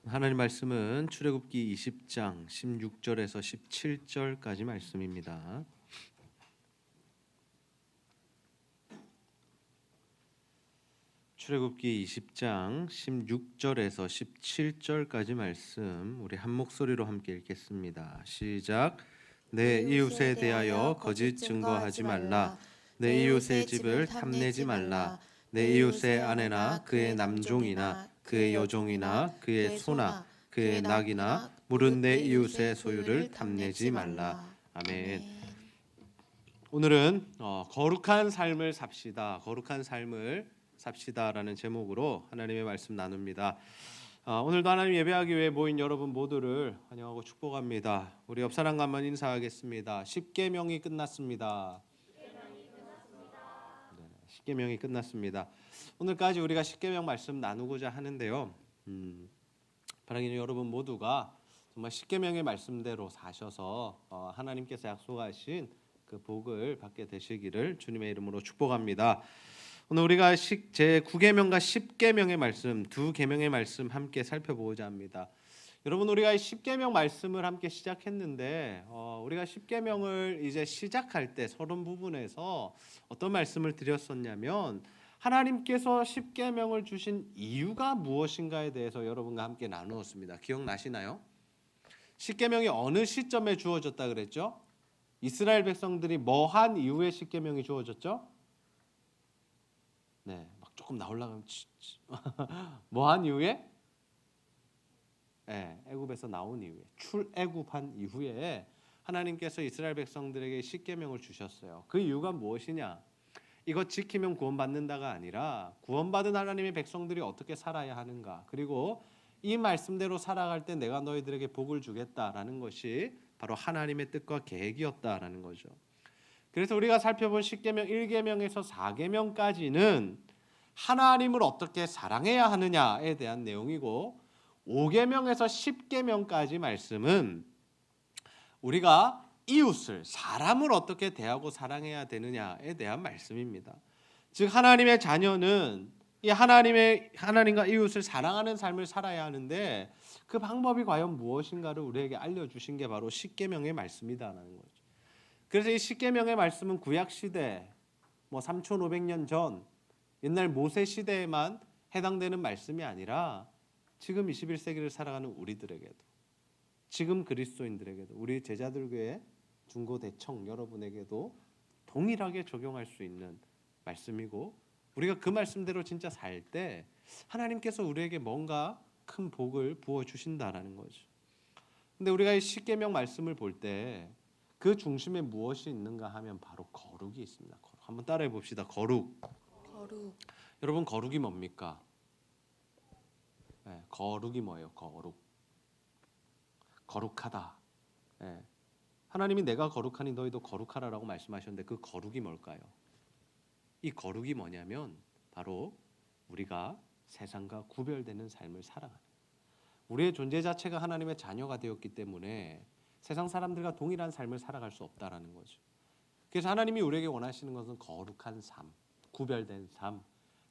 하나님 말씀은 출애굽기 20장 16절에서 17절까지 말씀입니다. 출애굽기 20장 16절에서 17절까지 말씀 우리 한 목소리로 함께 읽겠습니다. 시작. 내 이웃에 대하여 거짓 증거하지 말라. 내 이웃의 집을 탐내지 말라. 내 이웃의 아내나 그의 남종이나 그의 여종이나 그의 소나 그의 낙이나 물은 내 이웃의 소유를 탐내지 말라. 아멘. 오늘은 거룩한 삶을 삽시다. 거룩한 삶을 삽시다라는 제목으로 하나님의 말씀 나눕니다. 오늘도 하나님 예배하기 위해 모인 여러분 모두를 환영하고 축복합니다. 우리 옆 사람과 한번 인사하겠습니다. 십계명이 끝났습니다. 네, 십계명이 끝났습니다. 오늘까지 우리가 십계명 말씀 나누고자 하는데요. 바라기는 여러분 모두가 정말 십계명의 말씀대로 사셔서 하나님께서 약속하신 그 복을 받게 되시기를 주님의 이름으로 축복합니다. 오늘 우리가 제9계명과 10계명의 말씀, 두 계명의 말씀 함께 살펴보고자 합니다. 여러분, 우리가 10계명 말씀을 함께 시작했는데 우리가 10계명을 이제 시작할 때 서론 부분에서 어떤 말씀을 드렸었냐면 하나님께서 10계명을 주신 이유가 무엇인가에 대해서 여러분과 함께 나누었습니다. 기억나시나요? 10계명이 어느 시점에 주어졌다 그랬죠? 이스라엘 백성들이 뭐한 이후에 10계명이 주어졌죠? 네, 막 조금 나오려면 뭐한 이후에? 네, 애굽에서 나온 이후에, 출애굽한 이후에 하나님께서 이스라엘 백성들에게 10계명을 주셨어요. 그 이유가 무엇이냐? 이것 지키면 구원받는다가 아니라 구원받은 하나님의 백성들이 어떻게 살아야 하는가, 그리고 이 말씀대로 살아갈 때 내가 너희들에게 복을 주겠다라는 것이 바로 하나님의 뜻과 계획이었다라는 거죠. 그래서 우리가 살펴본 10계명 1계명에서 4계명까지는 하나님을 어떻게 사랑해야 하느냐에 대한 내용이고, 5계명에서 10계명까지 말씀은 우리가 이웃을, 사람을 어떻게 대하고 사랑해야 되느냐에 대한 말씀입니다. 즉 하나님의 자녀는 이 하나님과 이웃을 사랑하는 삶을 살아야 하는데 그 방법이 과연 무엇인가를 우리에게 알려주신 게 바로 10계명의 말씀이다라는 거죠. 그래서 이 10계명의 말씀은 구약 시대 3500년 전 옛날 모세 시대에만 해당되는 말씀이 아니라 지금 21세기를 살아가는 우리들에게도, 지금 그리스도인들에게도, 우리 제자들교회 중고대청 여러분에게도 동일하게 적용할 수 있는 말씀이고, 우리가 그 말씀대로 진짜 살 때 하나님께서 우리에게 뭔가 큰 복을 부어주신다라는 거죠. 근데 우리가 이 10계명 말씀을 볼 때 그 중심에 무엇이 있는가 하면 바로 거룩이 있습니다. 거룩. 한번 따라해 봅시다. 거룩. 여러분, 거룩이 뭡니까? 네, 거룩이 뭐예요? 거룩하다. 네. 하나님이 내가 거룩하니 너희도 거룩하라라고 말씀하셨는데 그 거룩이 뭘까요? 이 거룩이 뭐냐면 바로 우리가 세상과 구별되는 삶을 살아가는, 우리의 존재 자체가 하나님의 자녀가 되었기 때문에 세상 사람들과 동일한 삶을 살아갈 수 없다라는 거죠. 그래서 하나님이 우리에게 원하시는 것은 거룩한 삶, 구별된 삶,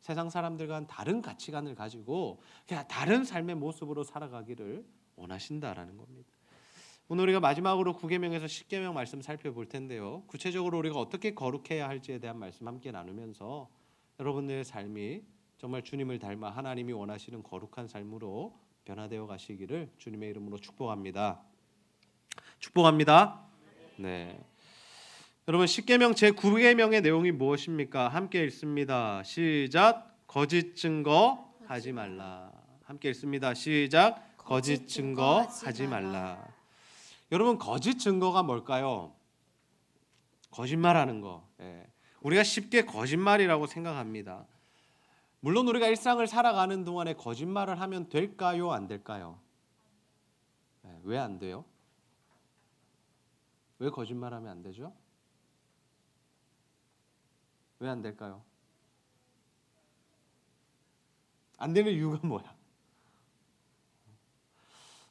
세상 사람들과는 다른 가치관을 가지고 그냥 다른 삶의 모습으로 살아가기를 원하신다라는 겁니다. 오늘 우리가 마지막으로 9계명에서 10계명 말씀 살펴볼 텐데요. 구체적으로 우리가 어떻게 거룩해야 할지에 대한 말씀 함께 나누면서 여러분들의 삶이 정말 주님을 닮아 하나님이 원하시는 거룩한 삶으로 변화되어 가시기를 주님의 이름으로 축복합니다. 축복합니다. 네. 여러분, 10계명 제9계명의 내용이 무엇입니까? 함께 읽습니다. 시작. 거짓 증거하지 말라. 함께 읽습니다. 시작. 거짓 증거하지 말라. 여러분, 거짓 증거가 뭘까요? 거짓말하는 거. 우리가 쉽게 거짓말이라고 생각합니다. 물론 우리가 일상을 살아가는 동안에 거짓말을 하면 될까요? 안 될까요? 왜 안 돼요? 왜 거짓말하면 안 되죠? 왜 안 될까요? 안 되는 이유가 뭐야?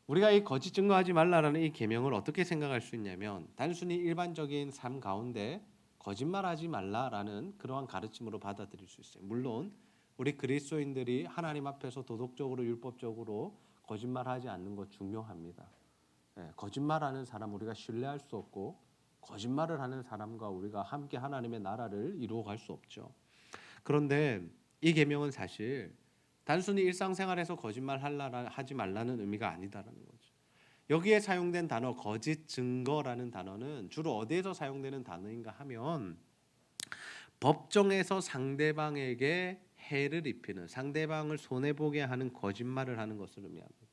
우리가 이 거짓 증거하지 말라라는 이 계명을 어떻게 생각할 수 있냐면 단순히 일반적인 삶 가운데 거짓말하지 말라라는 그러한 가르침으로 받아들일 수 있어요. 물론 우리 그리스도인들이 하나님 앞에서 도덕적으로 율법적으로 거짓말하지 않는 것 중요합니다. 거짓말하는 사람 우리가 신뢰할 수 없고 거짓말을 하는 사람과 우리가 함께 하나님의 나라를 이루어갈 수 없죠. 그런데 이 계명은 사실 단순히 일상생활에서 거짓말 하지 말라는 의미가 아니다라는 거죠. 여기에 사용된 단어 거짓 증거라는 단어는 주로 어디에서 사용되는 단어인가 하면 법정에서 상대방에게 해를 입히는, 상대방을 손해보게 하는 거짓말을 하는 것을 의미합니다.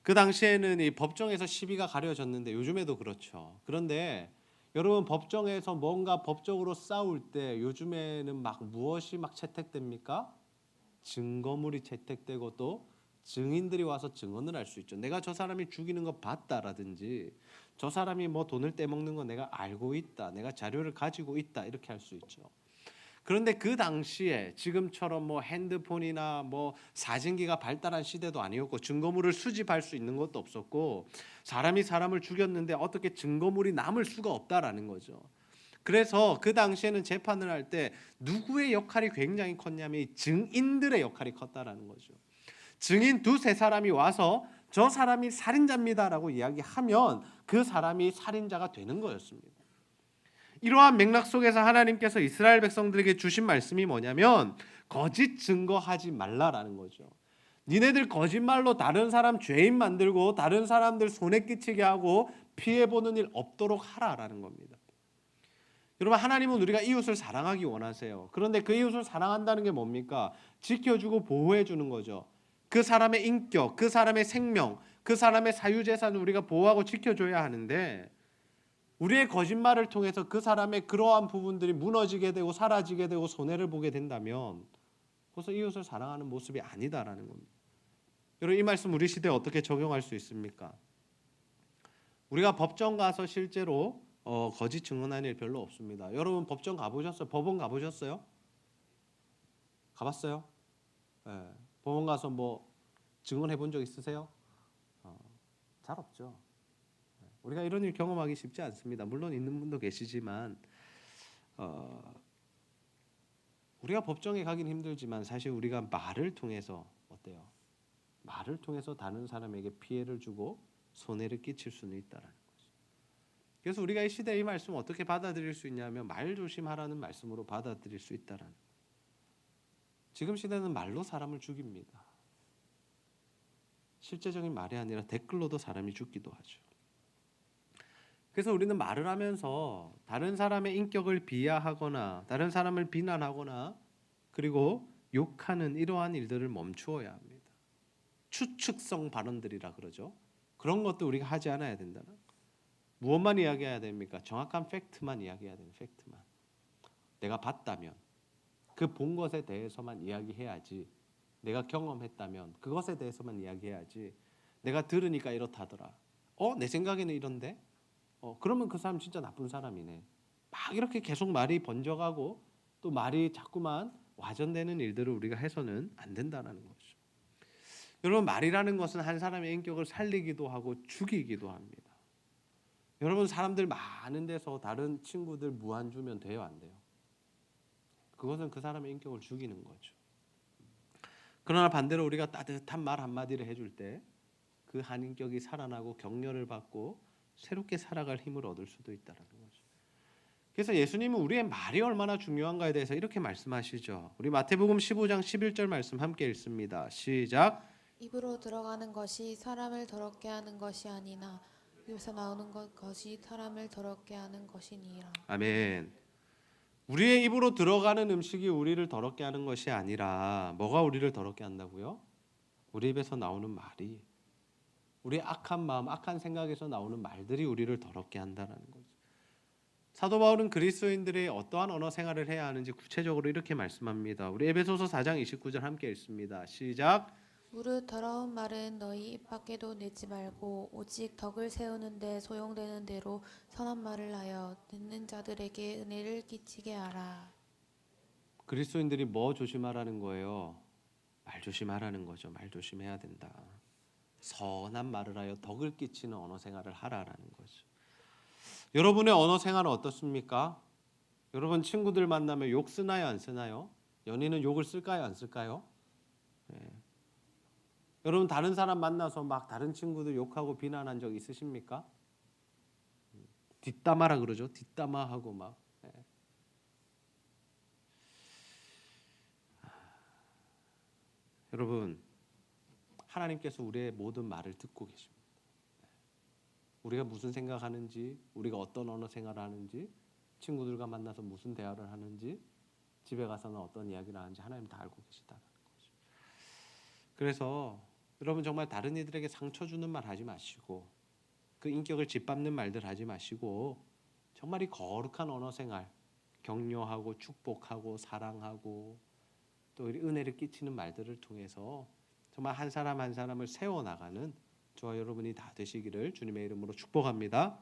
그 당시에는 이 법정에서 시비가 가려졌는데 요즘에도 그렇죠. 그런데 여러분 법정에서 뭔가 법적으로 싸울 때 요즘에는 막 무엇이 막 채택됩니까? 증거물이 채택되고 또 증인들이 와서 증언을 할 수 있죠. 내가 저 사람이 죽이는 거 봤다라든지 저 사람이 뭐 돈을 떼먹는 거 내가 알고 있다. 내가 자료를 가지고 있다. 이렇게 할 수 있죠. 그런데 그 당시에 지금처럼 뭐 핸드폰이나 뭐 사진기가 발달한 시대도 아니었고 증거물을 수집할 수 있는 것도 없었고 사람이 사람을 죽였는데 어떻게 증거물이 남을 수가 없다라는 거죠. 그래서 그 당시에는 재판을 할 때 누구의 역할이 굉장히 컸냐면 이 증인들의 역할이 컸다라는 거죠. 증인 두세 사람이 와서 저 사람이 살인자입니다라고 이야기하면 그 사람이 살인자가 되는 거였습니다. 이러한 맥락 속에서 하나님께서 이스라엘 백성들에게 주신 말씀이 뭐냐면 거짓 증거하지 말라라는 거죠. 니네들 거짓말로 다른 사람 죄인 만들고 다른 사람들 손해 끼치게 하고 피해 보는 일 없도록 하라라는 겁니다. 여러분 하나님은 우리가 이웃을 사랑하기 원하세요. 그런데 그 이웃을 사랑한다는 게 뭡니까? 지켜주고 보호해 주는 거죠. 그 사람의 인격, 그 사람의 생명, 그 사람의 사유재산을 우리가 보호하고 지켜줘야 하는데 우리의 거짓말을 통해서 그 사람의 그러한 부분들이 무너지게 되고 사라지게 되고 손해를 보게 된다면 그것은 이웃을 사랑하는 모습이 아니다라는 겁니다. 여러분 이 말씀 우리 시대에 어떻게 적용할 수 있습니까? 우리가 법정 가서 실제로 거짓 증언하는 일 별로 없습니다. 여러분 법정 가보셨어요? 법원 가보셨어요? 가봤어요? 네. 법원 가서 뭐 증언해 본 적 있으세요? 잘 없죠. 우리가 이런 일 경험하기 쉽지 않습니다. 물론 있는 분도 계시지만 우리가 법정에 가긴 힘들지만 사실 우리가 말을 통해서 어때요? 말을 통해서 다른 사람에게 피해를 주고 손해를 끼칠 수는 있다라는 거죠. 그래서 우리가 이 시대의 이 말씀 어떻게 받아들일 수 있냐면 말 조심하라는 말씀으로 받아들일 수 있다라는 거예요. 지금 시대는 말로 사람을 죽입니다. 실제적인 말이 아니라 댓글로도 사람이 죽기도 하죠. 그래서 우리는 말을 하면서 다른 사람의 인격을 비하하거나 다른 사람을 비난하거나 그리고 욕하는 이러한 일들을 멈추어야 합니다. 추측성 발언들이라 그러죠. 그런 것도 우리가 하지 않아야 된다는. 무엇만 이야기해야 됩니까? 정확한 팩트만 이야기해야 되는 팩트만. 내가 봤다면 그 본 것에 대해서만 이야기해야지. 내가 경험했다면 그것에 대해서만 이야기해야지. 내가 들으니까 이렇다더라. 내 생각에는 이런데? 그러면 그 사람 진짜 나쁜 사람이네. 막 이렇게 계속 말이 번져가고 또 말이 자꾸만 와전되는 일들을 우리가 해서는 안 된다는 거죠. 여러분 말이라는 것은 한 사람의 인격을 살리기도 하고 죽이기도 합니다. 여러분 사람들 많은 데서 다른 친구들 무한 주면 돼요, 안 돼요? 그것은 그 사람의 인격을 죽이는 거죠. 그러나 반대로 우리가 따뜻한 말 한마디를 해줄 때 그 한 인격이 살아나고 격려를 받고 새롭게 살아갈 힘을 얻을 수도 있다는 거죠. 그래서 예수님은 우리의 말이 얼마나 중요한가에 대해서 이렇게 말씀하시죠. 우리 마태복음 15장 11절 말씀 함께 읽습니다. 시작. 입으로 들어가는 것이 사람을 더럽게 하는 것이 아니나 입에서 나오는 것이 사람을 더럽게 하는 것이니라. 아멘. 우리의 입으로 들어가는 음식이 우리를 더럽게 하는 것이 아니라 뭐가 우리를 더럽게 한다고요? 우리 입에서 나오는 말이, 우리의 악한 마음, 악한 생각에서 나오는 말들이 우리를 더럽게 한다는 거죠. 사도 바울은 그리스도인들이 어떠한 언어 생활을 해야 하는지 구체적으로 이렇게 말씀합니다. 우리 에베소서 4장 29절 함께 읽습니다. 시작. 무릇 더러운 말은 너희 입 밖에도 내지 말고 오직 덕을 세우는 데 소용되는 대로 선한 말을 하여 듣는 자들에게 은혜를 끼치게 하라. 그리스도인들이 뭐 조심하라는 거예요? 말 조심하라는 거죠. 말 조심해야 된다. 선한 말을 하여 덕을 끼치는 언어 생활을 하라라는 거죠. 여러분의 언어 생활은 어떻습니까? 여러분 친구들 만나면 욕 쓰나요, 안 쓰나요? 연인은 욕을 쓸까요, 안 쓸까요? 네. 여러분 다른 사람 만나서 막 다른 친구들 욕하고 비난한 적 있으십니까? 뒷담화라 그러죠. 뒷담화하고 막. 예. 여러분 하나님께서 우리의 모든 말을 듣고 계십니다. 우리가 무슨 생각하는지, 우리가 어떤 언어 생활을 하는지, 친구들과 만나서 무슨 대화를 하는지, 집에 가서는 어떤 이야기를 하는지 하나님 다 알고 계시다는 거죠. 그래서 여러분 정말 다른 이들에게 상처 주는 말 하지 마시고 그 인격을 짓밟는 말들 하지 마시고 정말 이 거룩한 언어 생활, 격려하고 축복하고 사랑하고 또 은혜를 끼치는 말들을 통해서 정말 한 사람 한 사람을 세워나가는 저와 여러분이 다 되시기를 주님의 이름으로 축복합니다.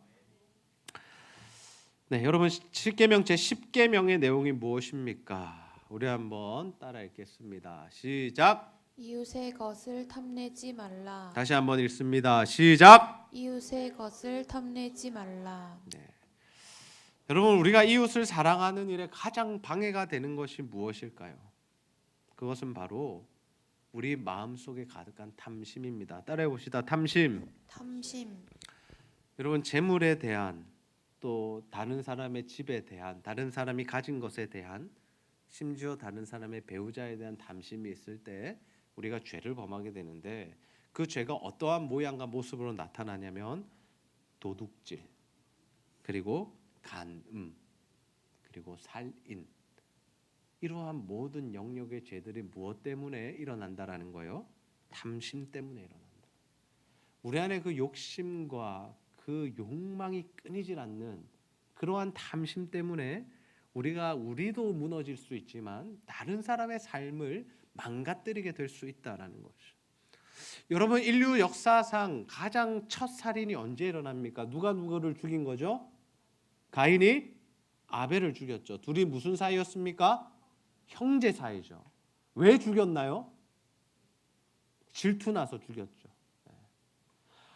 네, 여러분 십계명 제 10계명의 내용이 무엇입니까? 우리 한번 따라 읽겠습니다. 시작. 이웃의 것을 탐내지 말라. 다시 한번 읽습니다. 시작. 이웃의 것을 탐내지 말라. 네. 여러분 우리가 이웃을 사랑하는 일에 가장 방해가 되는 것이 무엇일까요? 그것은 바로 우리 마음속에 가득한 탐심입니다. 따라해 봅시다. 탐심. 탐심. 여러분 재물에 대한 또 다른 사람의 집에 대한 다른 사람이 가진 것에 대한 심지어 다른 사람의 배우자에 대한 탐심이 있을 때 우리가 죄를 범하게 되는데 그 죄가 어떠한 모양과 모습으로 나타나냐면 도둑질 그리고 간음 그리고 살인 이러한 모든 영역의 죄들이 무엇 때문에 일어난다라는 거예요? 탐심 때문에 일어난다. 우리 안에 그 욕심과 그 욕망이 끊이질 않는 그러한 탐심 때문에 우리도 무너질 수 있지만 다른 사람의 삶을 망가뜨리게 될 수 있다라는 거죠. 여러분 인류 역사상 가장 첫 살인이 언제 일어납니까? 누가 누구를 죽인 거죠? 가인이 아벨을 죽였죠. 둘이 무슨 사이였습니까? 형제 사이죠. 왜 죽였나요? 질투나서 죽였죠.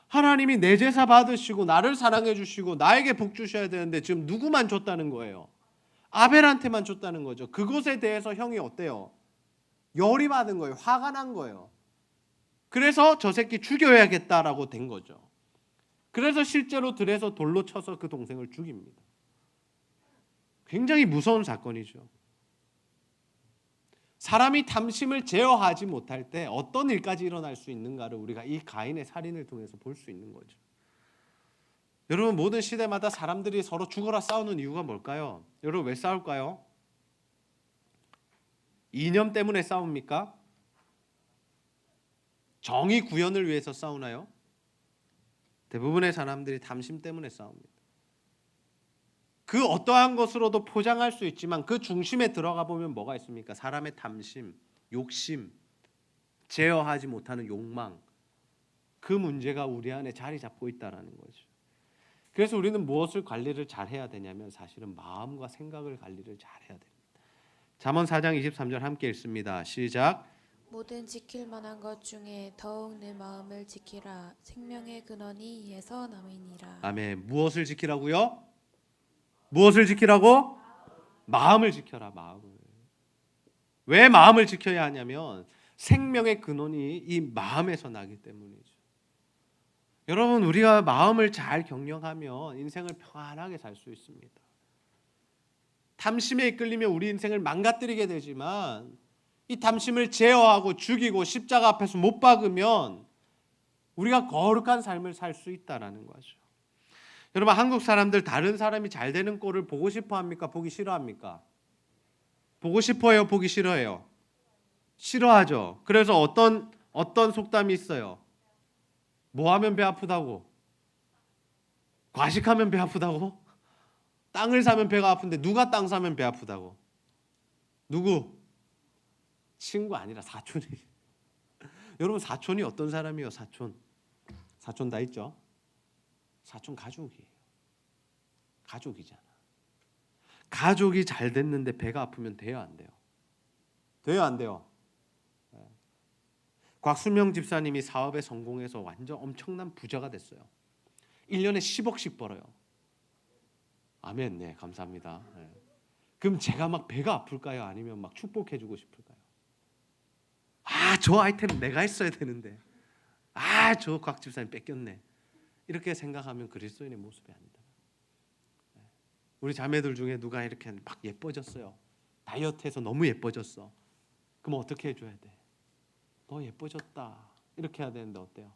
하나님이 내 제사 받으시고 나를 사랑해 주시고 나에게 복 주셔야 되는데 지금 누구만 줬다는 거예요? 아벨한테만 줬다는 거죠. 그것에 대해서 형이 어때요? 열이 받은 거예요. 화가 난 거예요. 그래서 저 새끼 죽여야겠다라고 된 거죠. 그래서 실제로 들에서 돌로 쳐서 그 동생을 죽입니다. 굉장히 무서운 사건이죠. 사람이 탐심을 제어하지 못할 때 어떤 일까지 일어날 수 있는가를 우리가 이 가인의 살인을 통해서 볼 수 있는 거죠. 여러분 모든 시대마다 사람들이 서로 죽어라 싸우는 이유가 뭘까요? 여러분 왜 싸울까요? 이념 때문에 싸웁니까? 정의 구현을 위해서 싸우나요? 대부분의 사람들이 탐심 때문에 싸웁니다. 그 어떠한 것으로도 포장할 수 있지만 그 중심에 들어가 보면 뭐가 있습니까? 사람의 탐심, 욕심, 제어하지 못하는 욕망, 그 문제가 우리 안에 자리 잡고 있다는 거죠. 그래서 우리는 무엇을 관리를 잘 해야 되냐면 사실은 마음과 생각을 관리를 잘 해야 됩니다. 잠언 4장 23절 함께 읽습니다. 시작. 모든 지킬 만한 것 중에 더욱 내 마음을 지키라. 생명의 근원이 이에서 남이니라. 아멘. 무엇을 지키라고요? 무엇을 지키라고? 마음을 지켜라. 마음을. 왜 마음을 지켜야 하냐면 생명의 근원이 이 마음에서 나기 때문이죠. 여러분 우리가 마음을 잘 경영하면 인생을 평안하게 살 수 있습니다. 탐심에 이끌리면 우리 인생을 망가뜨리게 되지만 이 탐심을 제어하고 죽이고 십자가 앞에서 못 박으면 우리가 거룩한 삶을 살 수 있다라는 거죠. 여러분 한국 사람들 다른 사람이 잘 되는 꼴을 보고 싶어 합니까? 보기 싫어합니까? 보고 싶어요? 보기 싫어해요? 싫어하죠. 그래서 어떤 속담이 있어요? 뭐 하면 배 아프다고? 과식하면 배 아프다고? 땅을 사면 배가 아픈데 누가 땅 사면 배 아프다고? 누구? 친구 아니라 사촌이. 여러분 사촌이 어떤 사람이에요? 사촌 다 있죠? 사촌 가족이에요. 가족이잖아. 가족이 잘 됐는데 배가 아프면 돼요, 안 돼요? 돼요, 안 돼요? 곽수명 집사님이 사업에 성공해서 완전 엄청난 부자가 됐어요. 1년에 10억씩 벌어요. 아멘. 네, 감사합니다. 네. 그럼 제가 막 배가 아플까요? 아니면 막 축복해주고 싶을까요? 저 아이템 내가 했어야 되는데. 저 곽 집사님 뺏겼네. 이렇게 생각하면 그리스도인의 모습이 아니다. 우리 자매들 중에 누가 이렇게 막 예뻐졌어요. 다이어트해서 너무 예뻐졌어. 그럼 어떻게 해줘야 돼? 너 예뻐졌다. 이렇게 해야 되는데 어때요?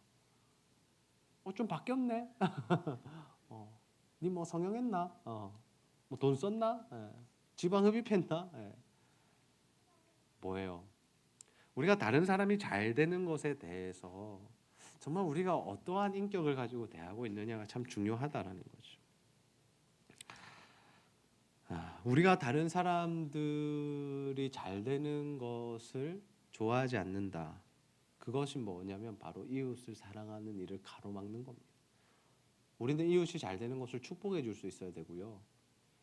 좀 바뀌었네. 니 뭐 성형했나? 뭐 돈 썼나? 지방 흡입했나? 뭐예요? 우리가 다른 사람이 잘 되는 것에 대해서 정말 우리가 어떠한 인격을 가지고 대하고 있느냐가 참 중요하다라는 거죠. 우리가 다른 사람들이 잘 되는 것을 좋아하지 않는다. 그것이 뭐냐면 바로 이웃을 사랑하는 일을 가로막는 겁니다. 우리는 이웃이 잘 되는 것을 축복해 줄 수 있어야 되고요.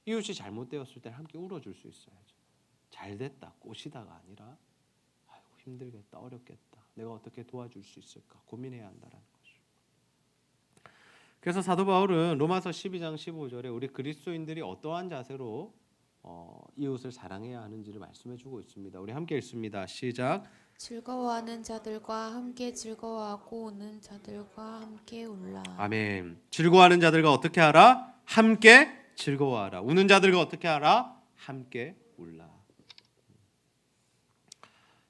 이웃이 잘못되었을 때 함께 울어줄 수 있어야죠. 잘 됐다, 꽃이다가 아니라 아이고 힘들겠다, 어렵겠다. 내가 어떻게 도와줄 수 있을까 고민해야 한다라는 거죠. 그래서 사도 바울은 로마서 12장 15절에 우리 그리스도인들이 어떠한 자세로 이웃을 사랑해야 하는지를 말씀해주고 있습니다. 우리 함께 읽습니다. 시작. 즐거워하는 자들과 함께 즐거워하고 우는 자들과 함께 울라. 아멘. 즐거워하는 자들과 어떻게 하라? 함께 즐거워하라. 우는 자들과 어떻게 하라? 함께 울라.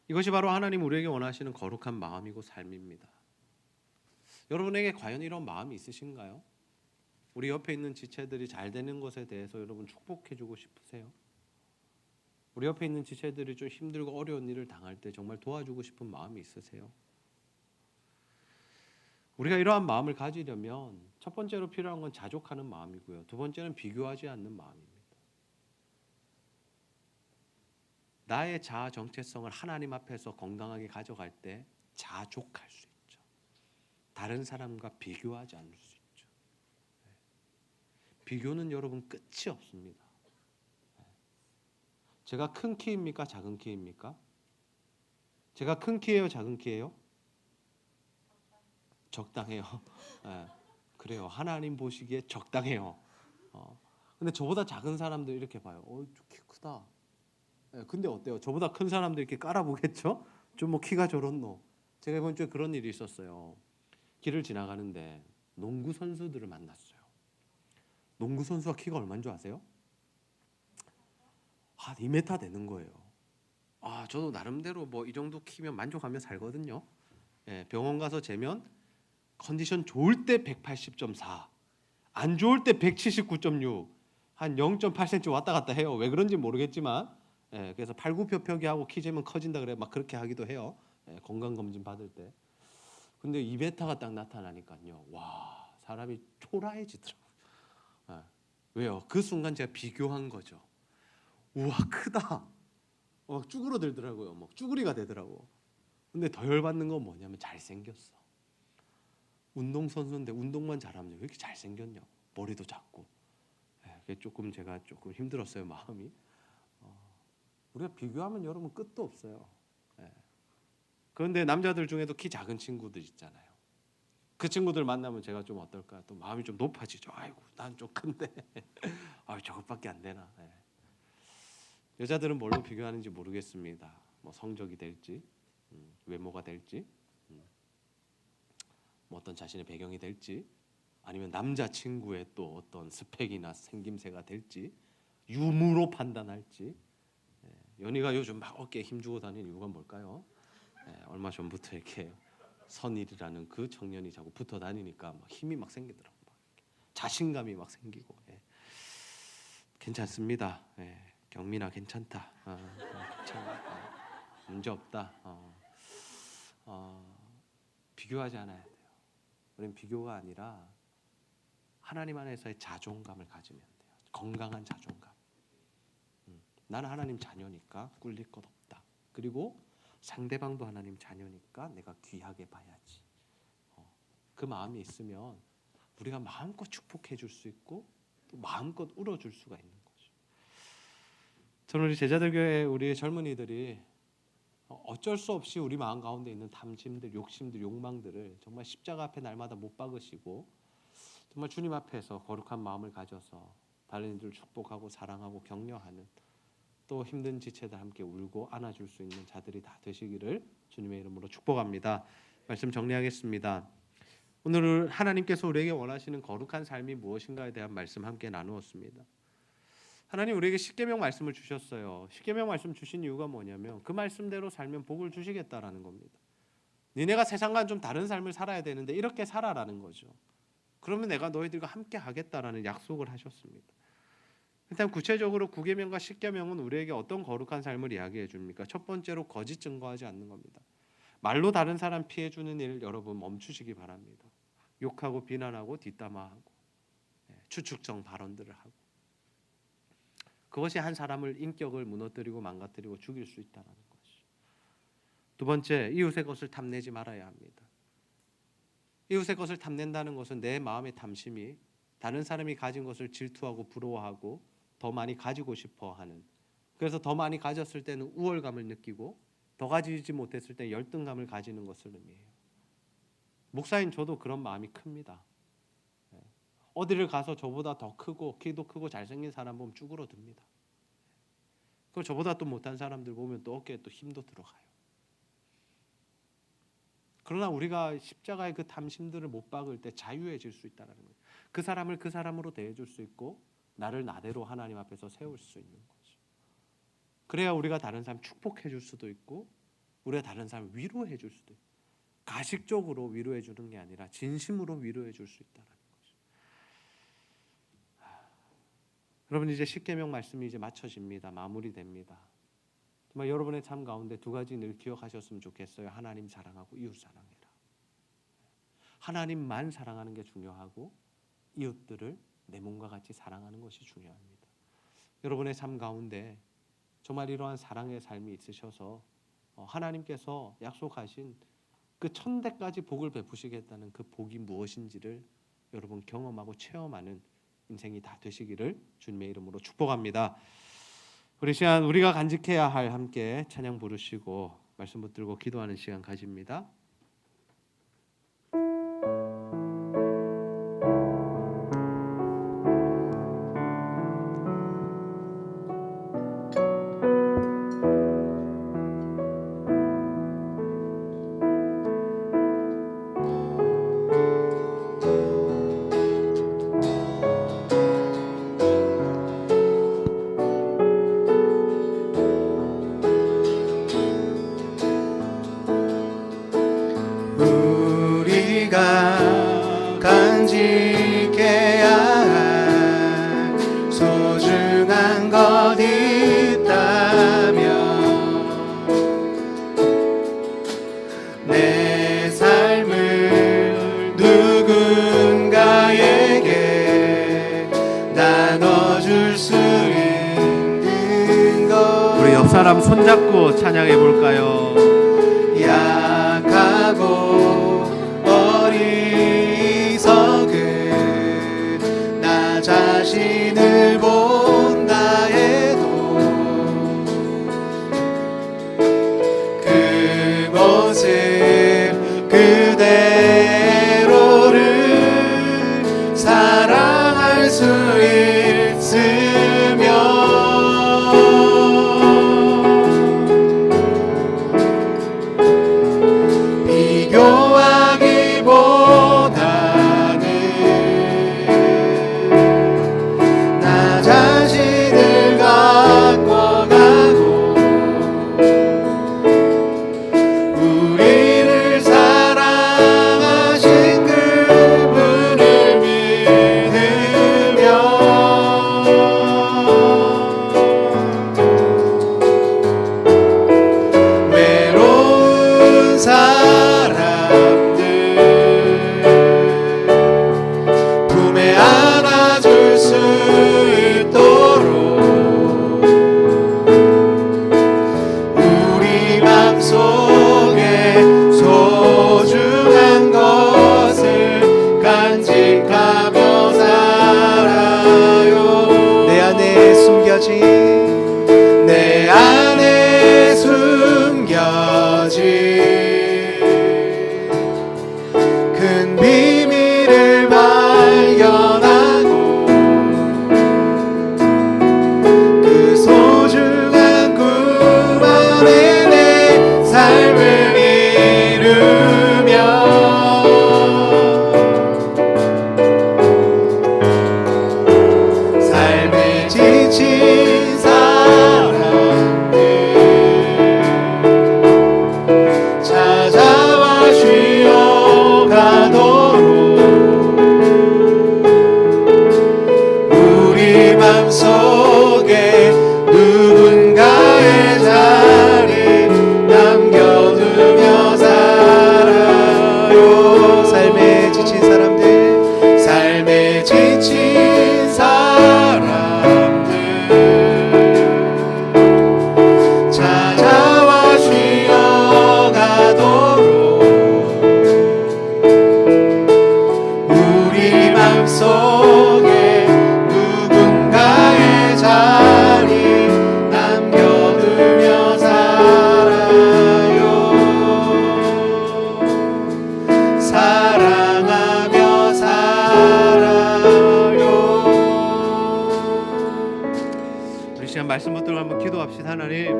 이것이 바로 하나님 우리에게 원하시는 거룩한 마음이고 삶입니다. 여러분에게 과연 이런 마음이 있으신가요? 우리 옆에 있는 지체들이 잘 되는 것에 대해서 여러분 축복해주고 싶으세요? 우리 옆에 있는 지체들이 좀 힘들고 어려운 일을 당할 때 정말 도와주고 싶은 마음이 있으세요? 우리가 이러한 마음을 가지려면 첫 번째로 필요한 건 자족하는 마음이고요. 두 번째는 비교하지 않는 마음입니다. 나의 자아 정체성을 하나님 앞에서 건강하게 가져갈 때 자족할 수 있죠. 다른 사람과 비교하지 않을 수 있죠. 비교는 여러분 끝이 없습니다. 제가 큰 키입니까? 작은 키입니까? 제가 큰 키예요? 작은 키예요? 적당해요. 그래요. 하나님 보시기에 적당해요. 근데 저보다 작은 사람들 이렇게 봐요. 키 크다. 근데 어때요? 저보다 큰 사람들 이렇게 깔아보겠죠? 좀 뭐 키가 저렇노. 제가 이번 주에 그런 일이 있었어요. 길을 지나가는데 농구 선수들을 만났어요. 농구 선수가 키가 얼마인 줄 아세요? 한 2m 되는 거예요. 저도 나름대로 뭐 이 정도 키면 만족하며 살거든요. 병원 가서 재면 컨디션 좋을 때 180.4, 안 좋을 때 179.6, 한 0.8cm 왔다 갔다 해요. 왜 그런지 모르겠지만, 그래서 팔굽혀펴기하고 키 재면 커진다 그래 막 그렇게 하기도 해요. 건강 검진 받을 때. 근데 2m가 딱 나타나니까요, 와 사람이 초라해지더라고요. 왜요? 그 순간 제가 비교한 거죠. 우와 크다. 쭈그러들더라고요. 막 쭈그리가 되더라고. 근데 더 열받는 건 뭐냐면 잘생겼어. 운동선수인데 운동만 잘하면 왜 이렇게 잘생겼냐. 머리도 작고. 그게 제가 조금 힘들었어요. 마음이. 우리가 비교하면 여러분 끝도 없어요. 그런데 남자들 중에도 키 작은 친구들 있잖아요. 그 친구들 만나면 제가 좀 어떨까? 또 마음이 좀 높아지죠. 아이고 난 좀 큰데 저것밖에 안 되나. 여자들은 뭘로 비교하는지 모르겠습니다. 뭐 성적이 될지, 외모가 될지, 뭐 어떤 자신의 배경이 될지, 아니면 남자친구의 또 어떤 스펙이나 생김새가 될지, 유무로 판단할지. 연희가 요즘 막 어깨에 힘주고 다니는 이유가 뭘까요? 얼마 전부터 이렇게 선일이라는 그 청년이 자꾸 붙어 다니니까 막 힘이 막 생기더라고요. 자신감이 막 생기고. 괜찮습니다. 경민아 괜찮다. 괜찮아. 문제 없다. 비교하지 않아야 돼요. 우리는 비교가 아니라 하나님 안에서의 자존감을 가지면 돼요. 건강한 자존감. 나는 하나님 자녀니까 꿀릴 것 없다. 그리고 상대방도 하나님 자녀니까 내가 귀하게 봐야지. 그 마음이 있으면 우리가 마음껏 축복해 줄 수 있고 또 마음껏 울어줄 수가 있는 거죠. 저는 우리 제자들 교회 우리 젊은이들이 어쩔 수 없이 우리 마음 가운데 있는 탐심들, 욕심들, 욕망들을 정말 십자가 앞에 날마다 못 박으시고 정말 주님 앞에서 거룩한 마음을 가져서 다른 이들을 축복하고 사랑하고 격려하는, 또 힘든 지체들 함께 울고 안아줄 수 있는 자들이 다 되시기를 주님의 이름으로 축복합니다. 말씀 정리하겠습니다. 오늘 하나님께서 우리에게 원하시는 거룩한 삶이 무엇인가에 대한 말씀 함께 나누었습니다. 하나님 우리에게 십계명 말씀을 주셨어요. 십계명 말씀 주신 이유가 뭐냐면 그 말씀대로 살면 복을 주시겠다라는 겁니다. 니네가 세상과는 좀 다른 삶을 살아야 되는데 이렇게 살아라는 거죠. 그러면 내가 너희들과 함께 하겠다라는 약속을 하셨습니다. 일단 구체적으로 9계명과 10계명은 우리에게 어떤 거룩한 삶을 이야기해 줍니까? 첫 번째로 거짓 증거하지 않는 겁니다. 말로 다른 사람 피해 주는 일 여러분 멈추시기 바랍니다. 욕하고 비난하고 뒷담화하고 추측성 발언들을 하고 그것이 한 사람을 인격을 무너뜨리고 망가뜨리고 죽일 수 있다는 것이죠. 두 번째, 이웃의 것을 탐내지 말아야 합니다. 이웃의 것을 탐낸다는 것은 내 마음의 탐심이 다른 사람이 가진 것을 질투하고 부러워하고 더 많이 가지고 싶어 하는, 그래서 더 많이 가졌을 때는 우월감을 느끼고 더 가지지 못했을 때 열등감을 가지는 것을 의미해요. 목사인 저도 그런 마음이 큽니다. 어디를 가서 저보다 더 크고 키도 크고 잘생긴 사람 보면 쭈그러듭니다. 그리고 저보다 또 못한 사람들 보면 또 어깨에 또 힘도 들어가요. 그러나 우리가 십자가의 그 탐심들을 못 박을 때 자유해질 수 있다는 거예요. 그 사람을 그 사람으로 대해줄 수 있고 나를 나대로 하나님 앞에서 세울 수 있는 거죠. 그래야 우리가 다른 사람 축복해줄 수도 있고 우리가 다른 사람 위로해줄 수도 있고 가식적으로 위로해주는 게 아니라 진심으로 위로해줄 수 있다는 거죠. 여러분 이제 십계명 말씀이 이제 마쳐집니다. 마무리됩니다. 정말 여러분의 삶 가운데 두 가지 늘 기억하셨으면 좋겠어요. 하나님 사랑하고 이웃 사랑해라. 하나님만 사랑하는 게 중요하고 이웃들을 내 몸과 같이 사랑하는 것이 중요합니다. 여러분의 삶 가운데 정말 이러한 사랑의 삶이 있으셔서 하나님께서 약속하신 그 천대까지 복을 베푸시겠다는 그 복이 무엇인지를 여러분 경험하고 체험하는 인생이 다 되시기를 주님의 이름으로 축복합니다. 우리 시간 우리가 간직해야 할 함께 찬양 부르시고 말씀 붙들고 기도하는 시간 가집니다. 간직해야 할 소중한 것 있다면 내 삶을 누군가에게 나눠줄 수 있는 것. 우리 옆 사람 손잡고 찬양해 볼까요? 약하고 어리석은 나 자신을 본다 해도 그곳을 그대로를 사랑할 수 있으면 나 자신을 갖고 가고 우리를 사랑하신 그분을 믿으며 외로운 사람들 품에 안아줄 수 있도록 우리 맘속에 소중한 것을 간직하며 살아요. 내 안에 숨겨진 말씀 붙들고 한번 기도합시다. 하나님,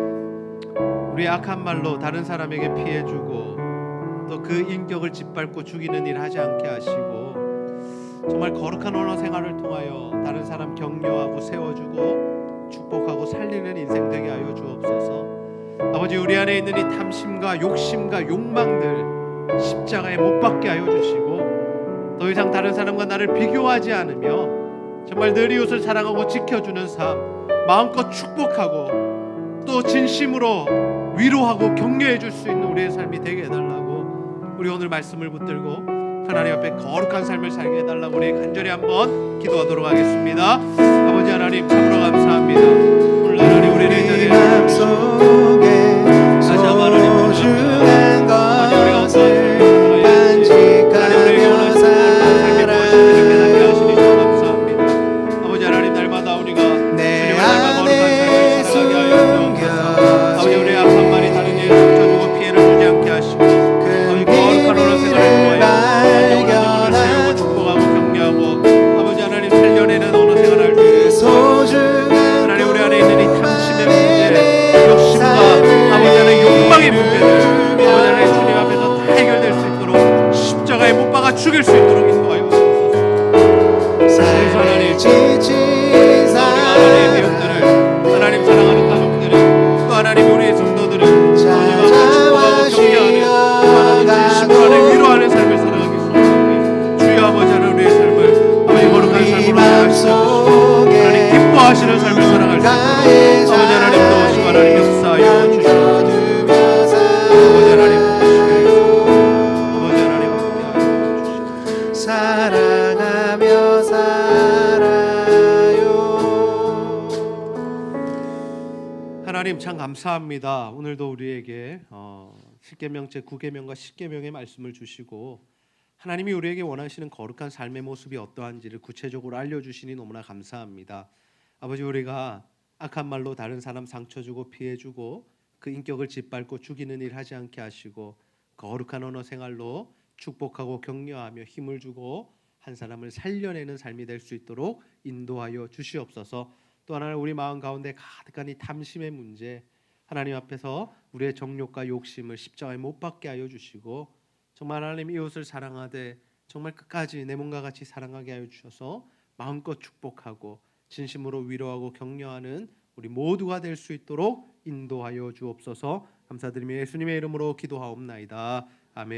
우리 악한 말로 다른 사람에게 피해 주고 또 그 인격을 짓밟고 죽이는 일 하지 않게 하시고 정말 거룩한 언어 생활을 통하여 다른 사람 격려하고 세워주고 축복하고 살리는 인생 되게 하여 주옵소서. 아버지, 우리 안에 있는 이 탐심과 욕심과 욕망들 십자가에 못 박게 하여 주시고 더 이상 다른 사람과 나를 비교하지 않으며 정말 늘 이웃을 사랑하고 지켜주는 삶 마음껏 축복하고 또 진심으로 위로하고 격려해 줄 수 있는 우리의 삶이 되게 해달라고 우리 오늘 말씀을 붙들고 하나님 앞에 거룩한 삶을 살게 해달라고 우리 간절히 한번 기도하도록 하겠습니다. 아버지 하나님, 참으로 감사합니다. 오늘 하나님 우리를 이 자리에 속에 다시 한번 하나님 소중한 것을 간직하며 살아 아버지 하나님, 날마다 우리가 내 주님을 닮아 거룩한 삶을 안에 살아가게 하여 주옵소서. 아버지, 우리 숨겨진 악한 말이 다른 이에 상처주고 피해를 주지 않게 하시고 아버지, 거룩한 언어 생활을 통하여 안정을 세우고 축복하고 격려하고 아버지 하나님 살려내는 언어 생활을 할 수 있도록 하나님, 우리 안에 있는 이 탐심의 문제, 욕심과 아버지 하나님 욕망의 문제들 아버지 하나님 주님 앞에서 다 해결될 수 있도록 십자가에 못 박아 죽일 수 있도록 인도하여 주옵소서. 삶을 지친 하나님의 배역들을 하나님 사랑하는 가족들을 또 하나님 우리의 성도들을 찾아와 십자가를 위로하는 삶을 살아가기 소원합니다. 주여 아버지 하나님, 우리의 삶을 아버지 거룩한 삶으로 살아가시고 하나님 기뻐하시는 삶을 살아갈 수 있도록 아버지 하나님 도우시고 하나님 역사하여 주시옵소서. 아버지 하나님 도우시고 아버지 하나님 함께하여 주시옵소서. 사랑하며 살아요. 하나님 참 감사합니다. 오늘도 우리에게 십계명 제9계명과 10계명의 말씀을 주시고 하나님이 우리에게 원하시는 거룩한 삶의 모습이 어떠한지를 구체적으로 알려주시니 너무나 감사합니다. 아버지, 우리가 악한 말로 다른 사람 상처 주고 피해 주고 그 인격을 짓밟고 죽이는 일 하지 않게 하시고 거룩한 언어 생활로 축복하고 격려하며 힘을 주고 한 사람을 살려내는 삶이 될 수 있도록 인도하여 주시옵소서. 또 하나 우리 마음 가운데 가득한 이 탐심의 문제 하나님 앞에서 우리의 정욕과 욕심을 십자가에 못 박게 하여 주시고 정말 하나님 이웃을 사랑하되 정말 끝까지 내 몸과 같이 사랑하게 하여 주셔서 마음껏 축복하고 진심으로 위로하고 격려하는 우리 모두가 될 수 있도록 인도하여 주옵소서. 감사드리며 예수님의 이름으로 기도하옵나이다. 아멘.